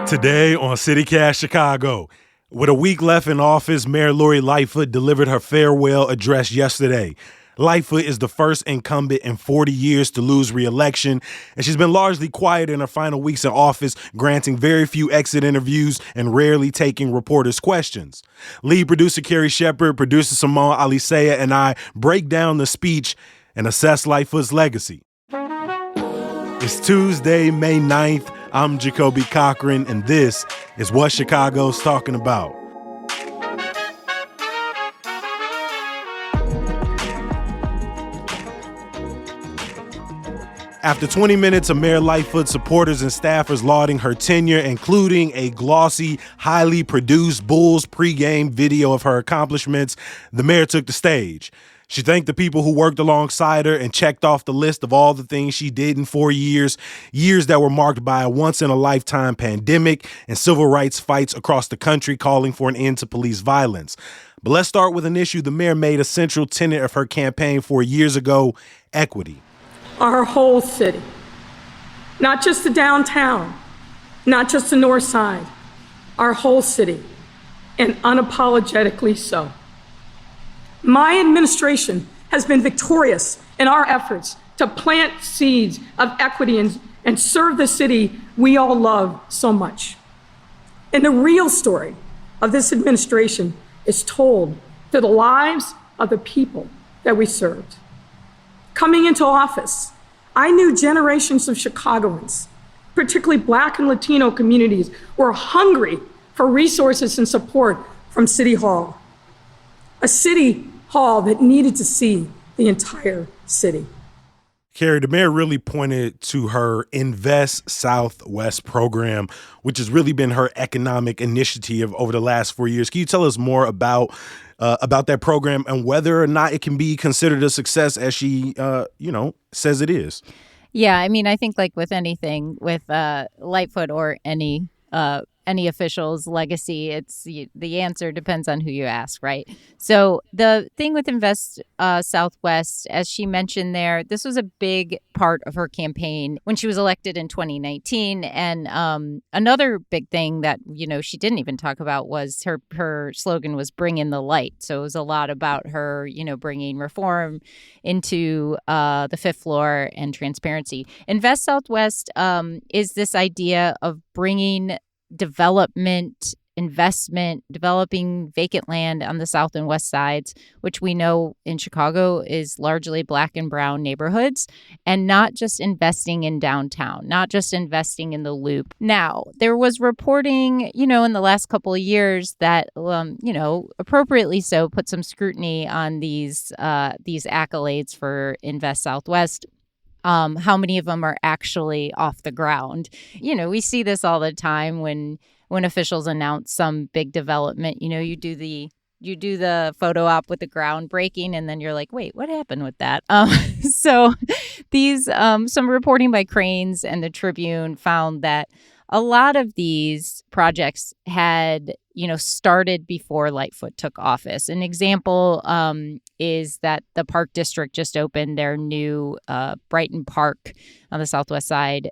Today on CityCast Chicago, with a week left in office, Mayor Lori Lightfoot delivered her farewell address yesterday. Lightfoot is the first incumbent in 40 years to lose re-election, and she's been largely quiet in her final weeks in office, granting very few exit interviews and rarely taking reporters' questions. Lead producer Carrie Shepherd, producer Simone Alicea, and I break down the speech and assess Lightfoot's legacy. It's Tuesday, May 9th. I'm Jacoby Cochran, and this is what Chicago's talking about. After 20 minutes of Mayor Lightfoot supporters and staffers lauding her tenure, including a glossy, highly produced Bulls pregame video of her accomplishments, the mayor took the stage. She thanked the people who worked alongside her and checked off the list of all the things she did in 4 years, years that were marked by a once-in-a-lifetime pandemic and civil rights fights across the country calling for an end to police violence. But let's start with an issue the mayor made a central tenet of her campaign 4 years ago: equity. Our whole city, not just the downtown, not just the north side, our whole city, and unapologetically so. My administration has been victorious in our efforts to plant seeds of equity and serve the city we all love so much. And the real story of this administration is told through the lives of the people that we served. Coming into office, I knew generations of Chicagoans, particularly Black and Latino communities, were hungry for resources and support from City Hall, a city hall that needed to see the entire city. Carrie, the mayor really pointed to her Invest Southwest program, which has really been her economic initiative over the last 4 years. Can you tell us more about that program and whether or not it can be considered a success as she, says it is? Yeah, I mean, I think like with anything, with Lightfoot or any official's legacy, the answer depends on who you ask, right? So the thing with Invest Southwest, as she mentioned there, this was a big part of her campaign when she was elected in 2019. And another big thing that, she didn't even talk about was her slogan was "Bring in the light." So it was a lot about her, bringing reform into the fifth floor and transparency. Invest Southwest is this idea of bringing development, investment, developing vacant land on the south and west sides, which we know in Chicago is largely Black and brown neighborhoods, and not just investing in downtown, not just investing in the Loop. Now, there was reporting, in the last couple of years that, appropriately so, put some scrutiny on these accolades for Invest Southwest. How many of them are actually off the ground? We see this all the time when officials announce some big development. You do the photo op with the groundbreaking, and then you're like, wait, what happened with that? So these some reporting by Cranes and the Tribune found that a lot of these projects had, started before Lightfoot took office. An example is that the Park District just opened their new Brighton Park on the southwest side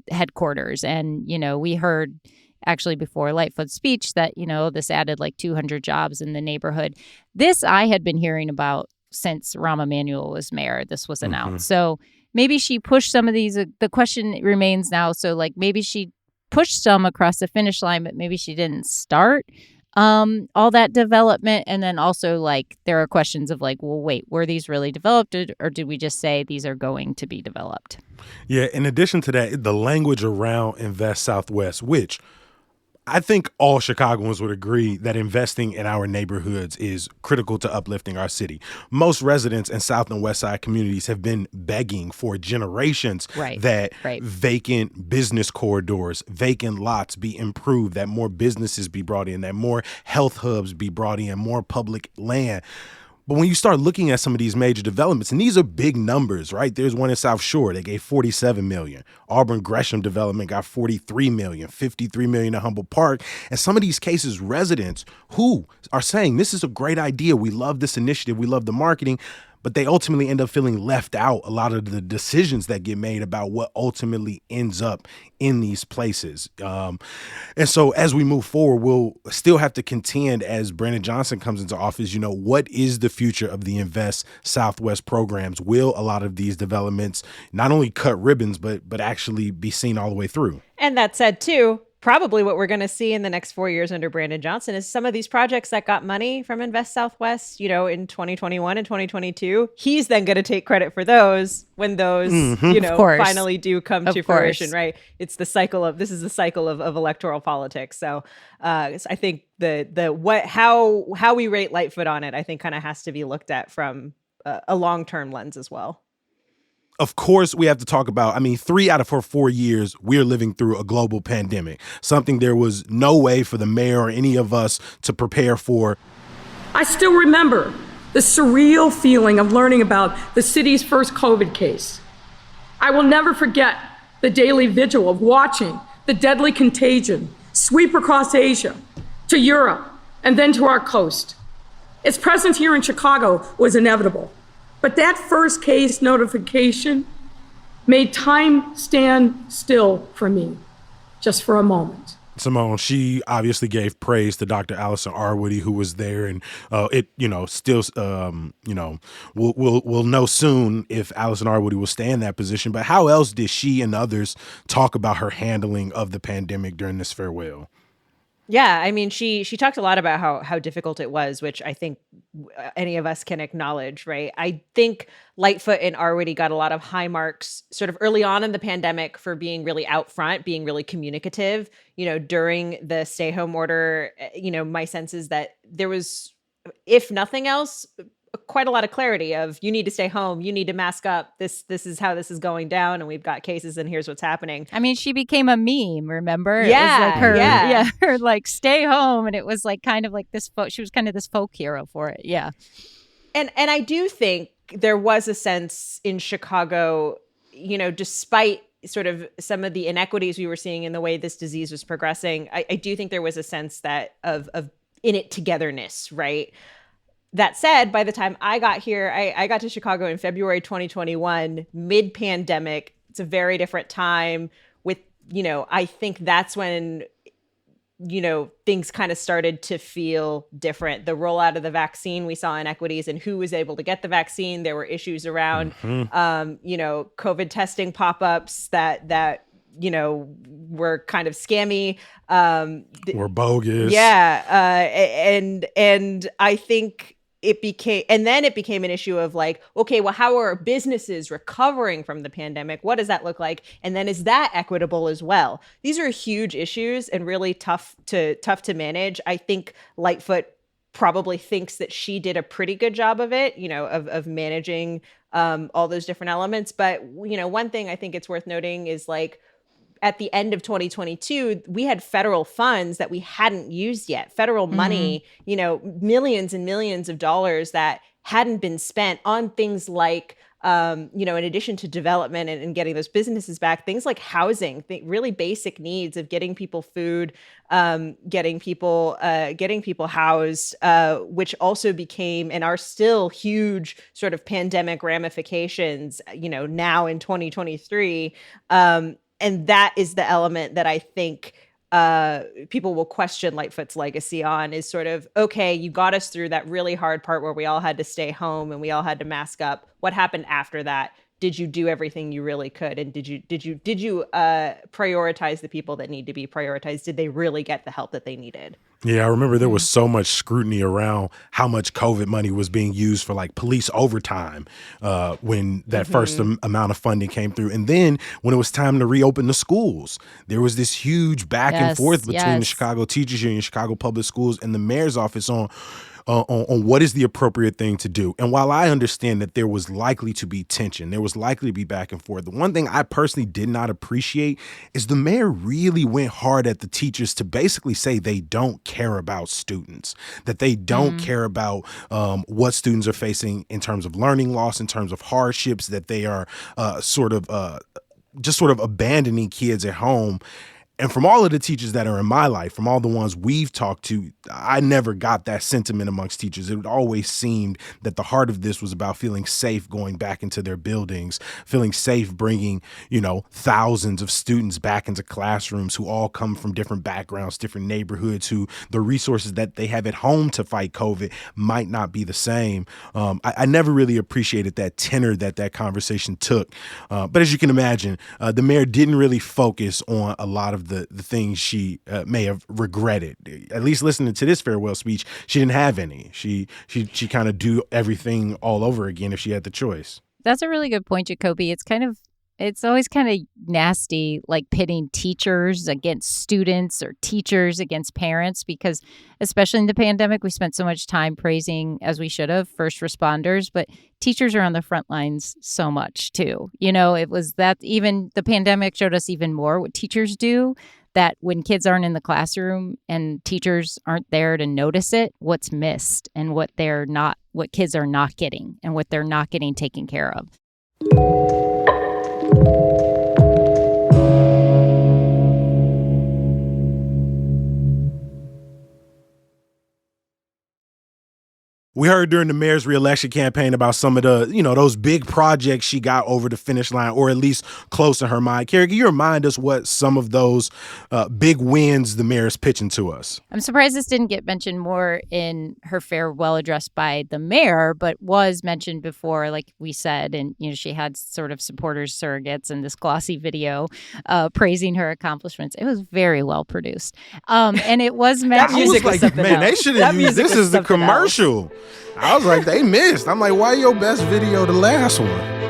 headquarters. And, we heard actually before Lightfoot's speech that, this added like 200 jobs in the neighborhood. This I had been hearing about since Rahm Emanuel was mayor. This was announced. So maybe she pushed some of these. The question remains now. So maybe she pushed some across the finish line, but maybe she didn't start all that development. And then also there are questions of well, wait, were these really developed or did we just say these are going to be developed? Yeah. In addition to that, the language around Invest Southwest, which I think all Chicagoans would agree that investing in our neighborhoods is critical to uplifting our city. Most residents in South and West Side communities have been begging for generations that vacant business corridors, vacant lots be improved, that more businesses be brought in, that more health hubs be brought in, more public land. But when you start looking at some of these major developments, and these are big numbers, right? There's one in South Shore. They gave $47 million. Auburn Gresham development got $43 million, $53 million in Humboldt Park. And some of these cases, residents who are saying, this is a great idea. We love this initiative. We love the marketing. but they ultimately end up feeling left out a lot of the decisions that get made about what ultimately ends up in these places. And so as we move forward, we'll still have to contend as Brandon Johnson comes into office, what is the future of the Invest Southwest programs? Will a lot of these developments not only cut ribbons, but actually be seen all the way through? And that said, too, probably what we're going to see in the next 4 years under Brandon Johnson is some of these projects that got money from Invest Southwest, in 2021 and 2022. He's then going to take credit for those when those, finally do come to fruition, right? It's the cycle of electoral politics. So I think how we rate Lightfoot on it, I think kind of has to be looked at from a long-term lens as well. Of course, we have to talk about, 3 out of her 4 years, we're living through a global pandemic, something there was no way for the mayor or any of us to prepare for. I still remember the surreal feeling of learning about the city's first COVID case. I will never forget the daily vigil of watching the deadly contagion sweep across Asia to Europe and then to our coast. Its presence here in Chicago was inevitable. But that first case notification made time stand still for me, just for a moment. Simone, she obviously gave praise to Dr. Allison Arwoody, who was there, and we'll know soon if Allison Arwoody will stay in that position. But how else did she and others talk about her handling of the pandemic during this farewell? Yeah, she talked a lot about how difficult it was, which I think any of us can acknowledge, right? I think Lightfoot and Arwoody got a lot of high marks sort of early on in the pandemic for being really out front, being really communicative. During the stay-home order, my sense is that there was, if nothing else, quite a lot of clarity of you need to stay home, you need to mask up, this is how this is going down, and we've got cases and here's what's happening. She became a meme, remember? Yeah, it was like her like stay home, and it was like kind of like this she was kind of this folk hero for it. Yeah. And I do think there was a sense in Chicago, despite sort of some of the inequities we were seeing in the way this disease was progressing, I do think there was a sense that of in it togetherness, right? That said, by the time I got here, I got to Chicago in February 2021, mid-pandemic. It's a very different time with, I think that's when, things kind of started to feel different. The rollout of the vaccine, we saw inequities in who was able to get the vaccine. There were issues around, COVID testing pop-ups that were kind of scammy. Were bogus. Yeah. And I think it became an issue of like, okay, well, how are businesses recovering from the pandemic? What does that look like? And then is that equitable as well? These are huge issues and really tough to manage. I think Lightfoot probably thinks that she did a pretty good job of it, of managing all those different elements. But, one thing I think it's worth noting is like, at the end of 2022, we had federal funds that we hadn't used yet, federal money, millions and millions of dollars that hadn't been spent on things like, in addition to development and getting those businesses back, things like housing, really basic needs of getting people food, getting people housed, which also became and are still huge sort of pandemic ramifications, now in 2023. And that is the element that I think people will question Lightfoot's legacy on is sort of, okay, you got us through that really hard part where we all had to stay home and we all had to mask up. What happened after that? Did you do everything you really could? And did you prioritize the people that need to be prioritized? Did they really get the help that they needed? Yeah, I remember there was so much scrutiny around how much COVID money was being used for like police overtime when that first amount of funding came through. And then when it was time to reopen the schools, there was this huge back and forth between the Chicago Teachers Union, Chicago Public Schools, and the mayor's office on what is the appropriate thing to do. And while I understand that there was likely to be tension, there was likely to be back and forth, the one thing I personally did not appreciate is the mayor really went hard at the teachers to basically say they don't care about students, that they don't care about what students are facing in terms of learning loss, in terms of hardships, that they are sort of abandoning kids at home. And from all of the teachers that are in my life, from all the ones we've talked to, I never got that sentiment amongst teachers. It always seemed that the heart of this was about feeling safe going back into their buildings, feeling safe bringing, thousands of students back into classrooms who all come from different backgrounds, different neighborhoods, who the resources that they have at home to fight COVID might not be the same. I never really appreciated that tenor that conversation took. But as you can imagine, the mayor didn't really focus on a lot of the things she may have regretted. At least listening to this farewell speech, she didn't have any. She kind of do everything all over again if she had the choice. That's a really good point, Jacoby. It's always kind of nasty, like pitting teachers against students or teachers against parents, because especially in the pandemic, we spent so much time praising, as we should have, first responders, but teachers are on the front lines so much too. It was that even the pandemic showed us even more what teachers do, that when kids aren't in the classroom and teachers aren't there to notice it, what's missed and what kids are not getting and what they're not getting taken care of. We heard during the mayor's reelection campaign about some of the, those big projects she got over the finish line, or at least close in her mind. Carrie, can you remind us what some of those big wins the mayor is pitching to us? I'm surprised this didn't get mentioned more in her farewell address by the mayor, but was mentioned before, like we said. And, she had sort of supporters, surrogates, and this glossy video praising her accomplishments. It was very well produced. And it was mentioned. That music was something else. They should have used this as the commercial. I was like, they missed. I'm like, why your best video the last one?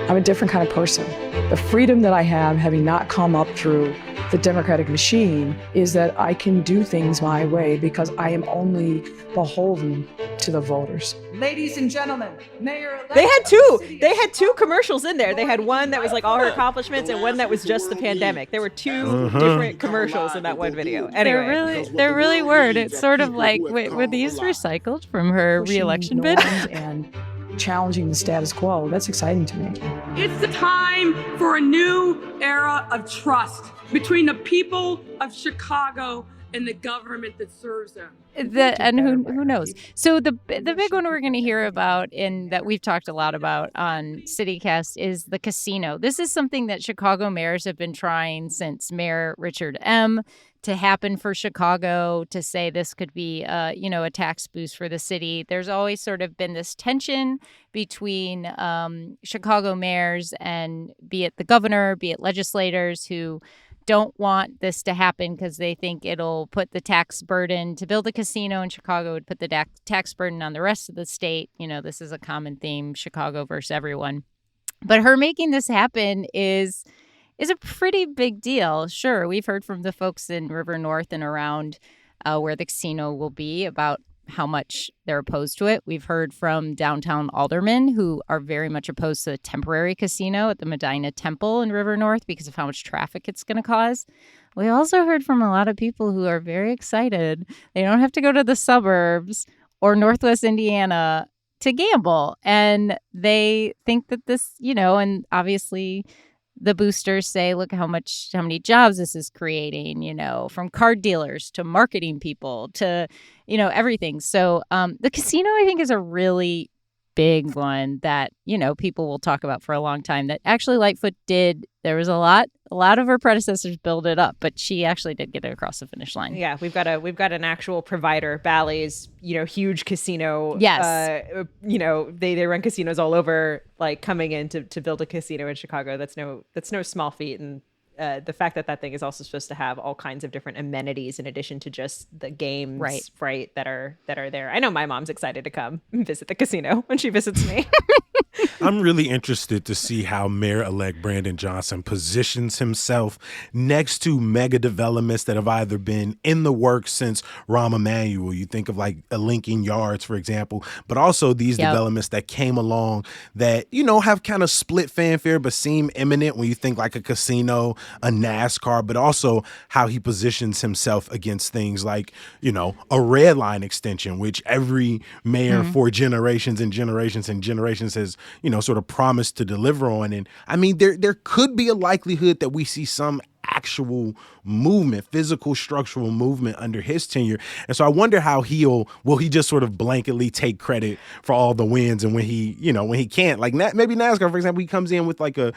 I'm a different kind of person. The freedom that I have, having not come up through the democratic machine, is that I can do things my way because I am only beholden to the voters. Ladies and gentlemen, Mayor They had two commercials in there. They had one that was like all her accomplishments and one that was just the pandemic. There were two different commercials in that one video. Anyway. There really were. It's sort of like, were these recycled from her reelection bid? And challenging the status quo. That's exciting to me. It's the time for a new era of trust between the people of Chicago and the government that serves them. And who knows? So the big one we're going to hear about, and that we've talked a lot about on CityCast, is the casino. This is something that Chicago mayors have been trying since Mayor Richard M. to happen for Chicago, to say this could be a tax boost for the city. There's always sort of been this tension between Chicago mayors and be it the governor, be it legislators who don't want this to happen because they think it'll put the tax burden to build a casino in Chicago, would put the tax burden on the rest of the state. This is a common theme, Chicago versus everyone. But her making this happen is a pretty big deal. Sure, we've heard from the folks in River North and around where the casino will be about how much they're opposed to it. We've heard from downtown aldermen who are very much opposed to the temporary casino at the Medina Temple in River North because of how much traffic it's going to cause. We also heard from a lot of people who are very excited. They don't have to go to the suburbs or Northwest Indiana to gamble. And they think that this, and obviously the boosters say, look how many jobs this is creating, from card dealers to marketing people to, everything. So the casino, I think, is a really big one that, people will talk about for a long time, that actually Lightfoot did. There was a lot of her predecessors build it up, but she actually did get it across the finish line. Yeah, we've got an actual provider, Bally's, huge casino. Yes. They run casinos all over, like coming in to build a casino in Chicago. That's no small feat. And the fact that thing is also supposed to have all kinds of different amenities in addition to just the games, right, that are there. I know my mom's excited to come and visit the casino when she visits me. I'm really interested to see how Mayor-elect Brandon Johnson positions himself next to mega developments that have either been in the works since Rahm Emanuel. You think of like a Lincoln Yards, for example, but also these developments that came along that, have kind of split fanfare but seem imminent when you think like a casino, a NASCAR, but also how he positions himself against things like, a red line extension, which every mayor for generations and generations and generations has, sort of promised to deliver on. And I mean, there could be a likelihood that we see some actual movement, physical, structural movement under his tenure. And so I wonder how will he just sort of blanketly take credit for all the wins, and when he can't, like maybe NASCAR, for example, he comes in with like a,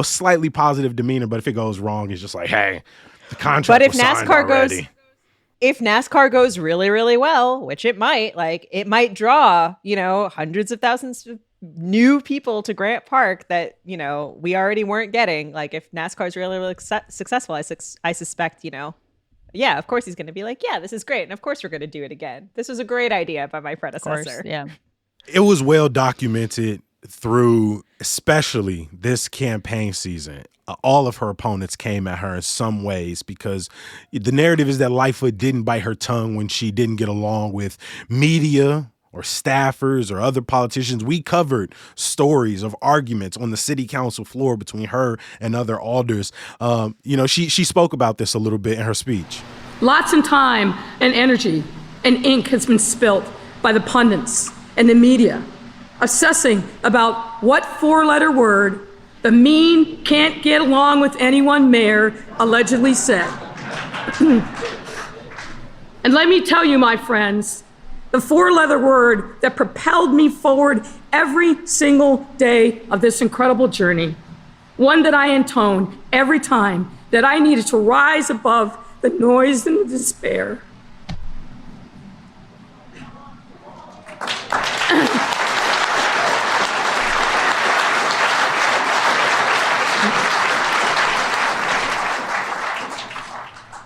slightly positive demeanor, but if it goes wrong, it's just like, hey, the contract But if was signed NASCAR already. goes, if NASCAR goes really, really well, which it might, it might draw, hundreds of thousands of new people to Grant Park that, we already weren't getting. Like, if NASCAR is really, really successful, I suspect, yeah, of course he's going to be like, yeah, this is great. And of course we're going to do it again. This was a great idea by my predecessor. Of course, yeah. It was well documented through, especially this campaign season. All of her opponents came at her in some ways, because the narrative is that Lightfoot didn't bite her tongue when she didn't get along with media or staffers or other politicians. We covered stories of arguments on the city council floor between her and other alders. She spoke about this a little bit in her speech. Lots of time and energy and ink has been spilt by the pundits and the media obsessing about what four-letter word the mean, can't get along with anyone mayor allegedly said. And let me tell you, my friends, the four-letter word that propelled me forward every single day of this incredible journey, one that I intoned every time that I needed to rise above the noise and the despair.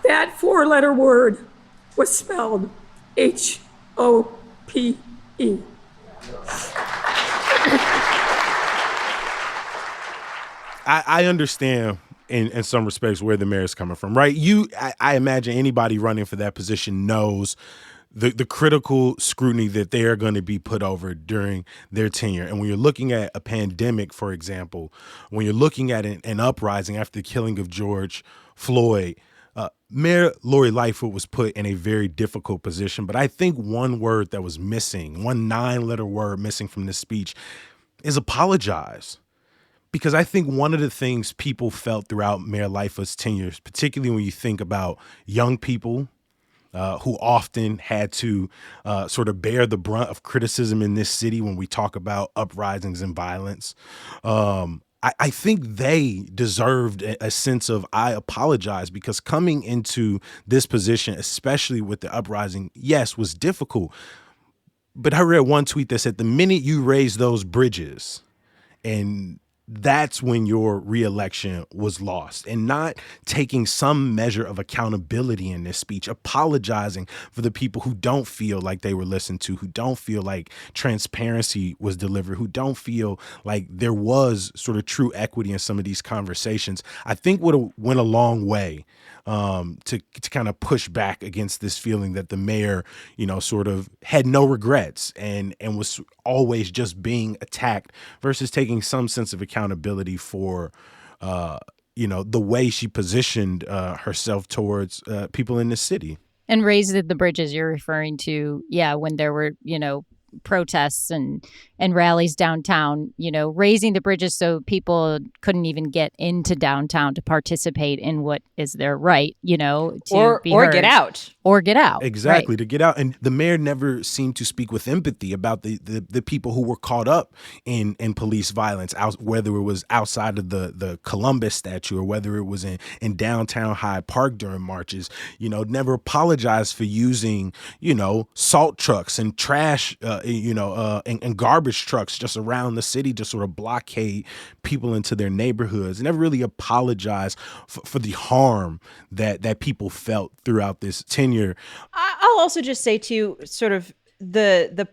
That four-letter word was spelled H-O-P-E. I understand in some respects where the mayor is coming from, right? I imagine anybody running for that position knows the critical scrutiny that they are going to be put over during their tenure. And when you're looking at a pandemic, for example, when you're looking at an uprising after the killing of George Floyd, Mayor Lori Lightfoot was put in a very difficult position. But I think one word that was missing, one 9-letter word missing from this speech, is apologize. Because I think one of the things people felt throughout Mayor Lightfoot's tenure, particularly when you think about young people who often had to sort of bear the brunt of criticism in this city when we talk about uprisings and violence, I think they deserved a sense of, I apologize, because coming into this position, especially with the uprising, yes, was difficult. But I read one tweet that said, the minute you raise those bridges, and that's when your reelection was lost. And not taking some measure of accountability in this speech, apologizing for the people who don't feel like they were listened to, who don't feel like transparency was delivered, who don't feel like there was sort of true equity in some of these conversations, I think would have went a long way to kind of push back against this feeling that the mayor, sort of had no regrets and was always just being attacked, versus taking some sense of accountability for, the way she positioned herself towards people in this city. And raised the bridges you're referring to, when there were, protests and rallies downtown, raising the bridges so people couldn't even get into downtown to participate in what is their right, to be heard. Get out. Or get out. Exactly, right. To get out. And the mayor never seemed to speak with empathy about the people who were caught up in police violence, whether it was outside of the Columbus statue or whether it was in downtown Hyde Park during marches. Never apologized for using, salt trucks and trash, and garbage trucks just around the city to sort of blockade people into their neighborhoods. Never really apologized for the harm that people felt throughout this tenure. I'll also just say too, sort of the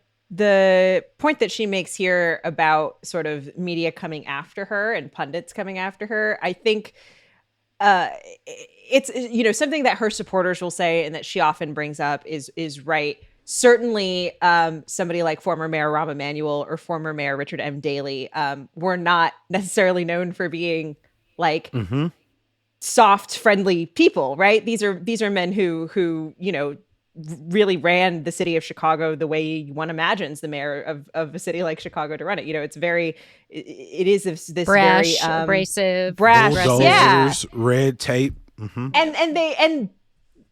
point that she makes here about sort of media coming after her and pundits coming after her, I think it's something that her supporters will say and that she often brings up is right. Certainly, somebody like former Mayor Rahm Emanuel or former Mayor Richard M. Daley were not necessarily known for being soft, friendly people, right? These are men who really ran the city of Chicago the way one imagines the mayor of a city like Chicago to run it. It is this brash, very abrasive, brash, bulldozers, red tape. And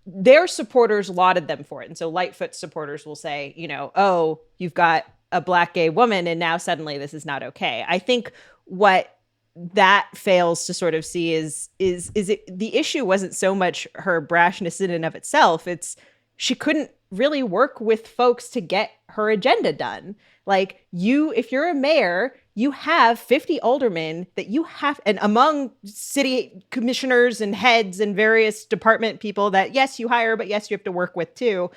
their supporters lauded them for it. And so Lightfoot supporters will say, oh, you've got a Black gay woman and now suddenly this is not okay. I think what that fails to sort of see is the issue wasn't so much her brashness in and of itself. It's she couldn't really work with folks to get her agenda done. Like if you're a mayor, you have 50 aldermen that you have, and among city commissioners and heads and various department people that, yes, you hire, but yes, you have to work with too.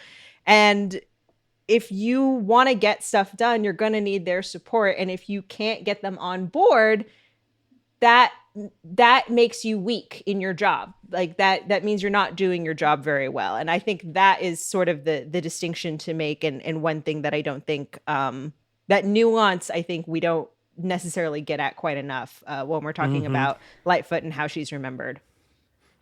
And if you want to get stuff done, you're going to need their support. And if you can't get them on board, that makes you weak in your job. Like that means you're not doing your job very well. And I think that is sort of the distinction to make. And one thing that I don't think, that nuance, I think we don't necessarily get at quite enough when we're talking about Lightfoot and how she's remembered.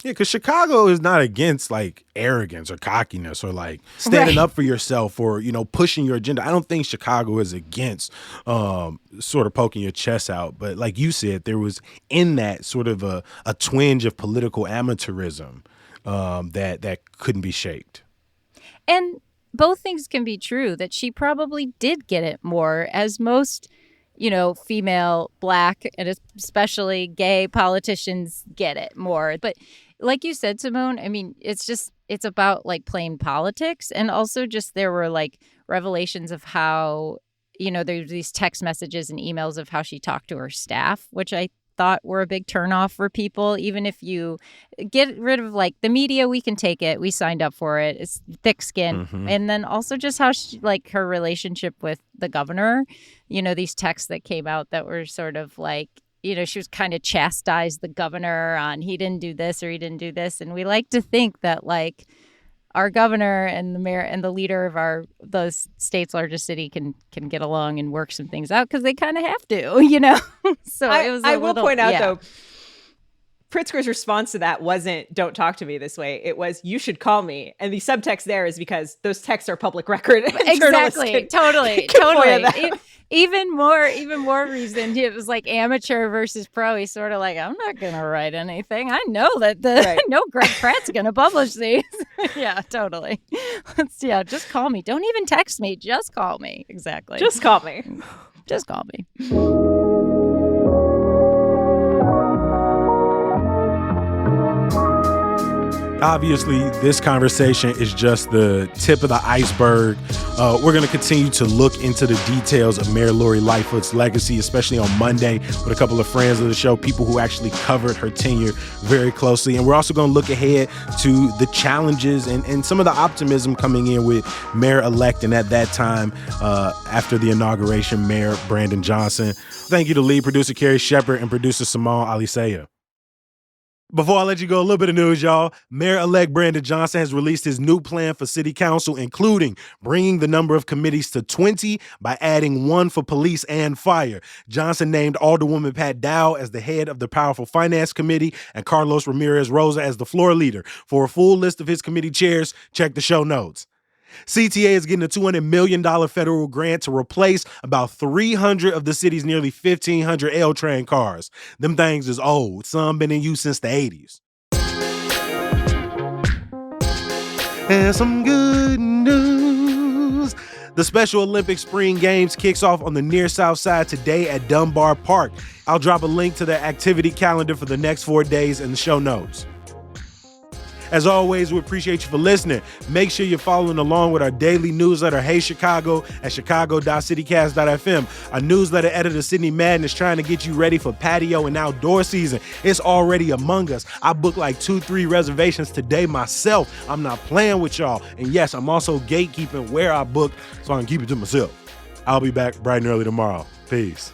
Yeah, because Chicago is not against like arrogance or cockiness or like standing up for yourself or, pushing your agenda. I don't think Chicago is against sort of poking your chest out. But like you said, there was in that sort of a twinge of political amateurism that couldn't be shaked. And both things can be true, that she probably did get it more, as most female Black and especially gay politicians get it more. But like you said, Simone, I mean, it's about like plain politics. And also just there were like revelations of how, there's these text messages and emails of how she talked to her staff, which I thought were a big turnoff for people. Even if you get rid of like the media, we can take it. We signed up for it. It's thick skin. And then also just how she, like her relationship with the governor, these texts that came out that were sort of like, she was kind of chastised the governor on he didn't do this or he didn't do this. And we like to think that like our governor and the mayor and the leader of the state's largest city can get along and work some things out because they kind of have to, So I will point out though, Pritzker's response to that wasn't "Don't talk to me this way." It was "You should call me," and the subtext there is because those texts are public record. Exactly, totally. Even more reason it was like amateur versus pro. He's sort of like, I'm not gonna write anything. I know that I know Greg Pratt's gonna publish these. Yeah, totally. Just call me. Don't even text me. Just call me. Exactly. Just call me. Just call me. Obviously, this conversation is just the tip of the iceberg. We're going to continue to look into the details of Mayor Lori Lightfoot's legacy, especially on Monday with a couple of friends of the show, people who actually covered her tenure very closely. And we're also going to look ahead to the challenges and some of the optimism coming in with Mayor-elect and at that time, after the inauguration, Mayor Brandon Johnson. Thank you to lead producer Carrie Shepherd and producer Simone Alicea. Before I let you go, a little bit of news, y'all. Mayor-elect Brandon Johnson has released his new plan for city council, including bringing the number of committees to 20 by adding one for police and fire. Johnson named Alderwoman Pat Dow as the head of the Powerful Finance Committee and Carlos Ramirez Rosa as the floor leader. For a full list of his committee chairs, check the show notes. CTA is getting a $200 million federal grant to replace about 300 of the city's nearly 1,500 L-Train cars. Them things is old. Some been in use since the 80s. And some good news. The Special Olympics Spring Games kicks off on the near south side today at Dunbar Park. I'll drop a link to the activity calendar for the next 4 days in the show notes. As always, we appreciate you for listening. Make sure you're following along with our daily newsletter, Hey Chicago, at chicago.citycast.fm. Our newsletter editor, Sydney Madden, is trying to get you ready for patio and outdoor season. It's already among us. I booked like 2-3 reservations today myself. I'm not playing with y'all. And yes, I'm also gatekeeping where I book so I can keep it to myself. I'll be back bright and early tomorrow. Peace.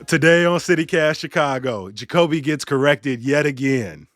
Today on CityCast Chicago, Jacoby gets corrected yet again.